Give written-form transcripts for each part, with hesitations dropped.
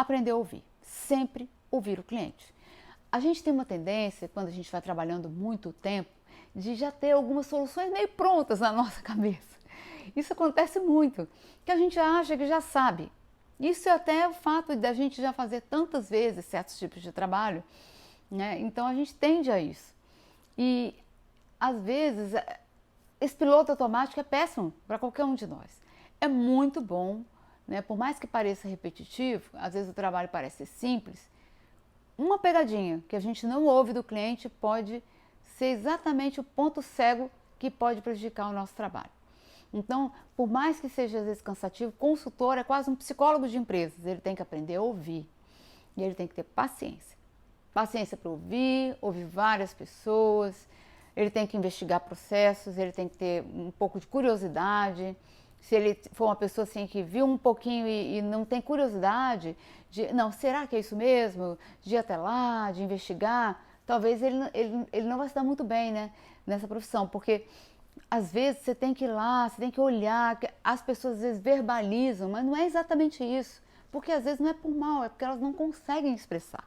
aprender a ouvir, sempre ouvir o cliente. A gente tem uma tendência, quando a gente vai trabalhando muito tempo, de já ter algumas soluções meio prontas na nossa cabeça. Isso acontece muito, que a gente acha que já sabe. Isso é até o fato da gente já fazer tantas vezes certos tipos de trabalho, né? Então a gente tende a isso. E às vezes esse piloto automático é péssimo para qualquer um de nós. É muito bom, né? Por mais que pareça repetitivo, às vezes o trabalho parece simples, uma pegadinha que a gente não ouve do cliente pode ser exatamente o ponto cego que pode prejudicar o nosso trabalho. Então, por mais que seja às vezes cansativo, consultor é quase um psicólogo de empresas. Ele tem que aprender a ouvir e ele tem que ter paciência. Paciência para ouvir, ouvir várias pessoas, ele tem que investigar processos, ele tem que ter um pouco de curiosidade. Se ele for uma pessoa assim que viu um pouquinho e não tem curiosidade, de não, será que é isso mesmo? De ir até lá, de investigar, talvez ele não vai se dar muito bem, né, nessa profissão, porque às vezes você tem que ir lá, você tem que olhar, as pessoas às vezes verbalizam, mas não é exatamente isso, porque às vezes não é por mal, é porque elas não conseguem expressar,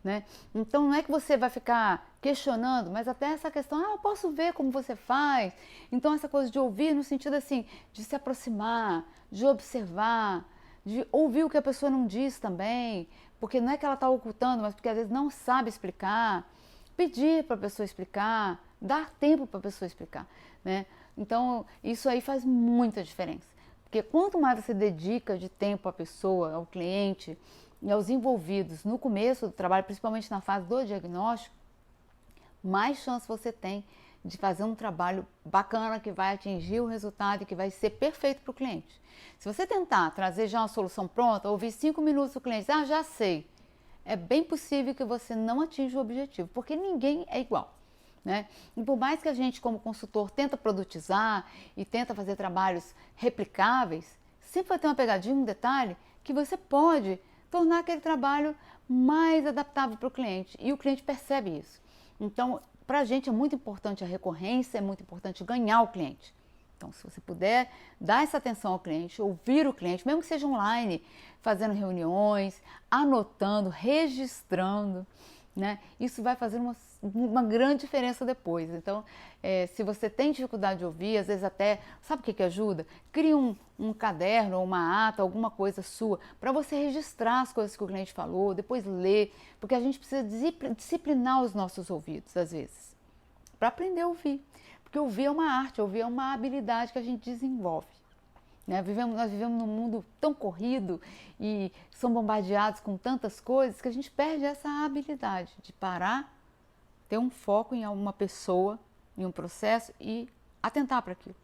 né? Então não é que você vai ficar questionando, mas até essa questão, eu posso ver como você faz. Então essa coisa de ouvir no sentido assim, de se aproximar, de observar, de ouvir o que a pessoa não diz também, porque não é que ela está ocultando, mas porque às vezes não sabe explicar, pedir para a pessoa explicar, dar tempo para a pessoa explicar, né? Então isso aí faz muita diferença, porque quanto mais você dedica de tempo à pessoa, ao cliente e aos envolvidos no começo do trabalho, principalmente na fase do diagnóstico, mais chance você tem de fazer um trabalho bacana que vai atingir o resultado e que vai ser perfeito para o cliente. Se você tentar trazer já uma solução pronta, ouvir 5 minutos do cliente, já sei, é bem possível que você não atinja o objetivo, porque ninguém é igual, né? E por mais que a gente, como consultor, tenta produtizar e tenta fazer trabalhos replicáveis, sempre vai ter uma pegadinha, um detalhe, que você pode tornar aquele trabalho mais adaptável para o cliente, e o cliente percebe isso. Então, para a gente é muito importante a recorrência, é muito importante ganhar o cliente. Então, se você puder dar essa atenção ao cliente, ouvir o cliente, mesmo que seja online, fazendo reuniões, anotando, registrando, né? Isso vai fazer uma grande diferença depois. Então, se você tem dificuldade de ouvir, às vezes até, sabe o que ajuda? Crie um caderno ou uma ata, alguma coisa sua, para você registrar as coisas que o cliente falou, depois ler, porque a gente precisa disciplinar os nossos ouvidos, às vezes, para aprender a ouvir. Porque ouvir é uma arte, ouvir é uma habilidade que a gente desenvolve. Né? Nós vivemos num mundo tão corrido e são bombardeados com tantas coisas que a gente perde essa habilidade de parar, ter um foco em uma pessoa, em um processo e atentar para aquilo.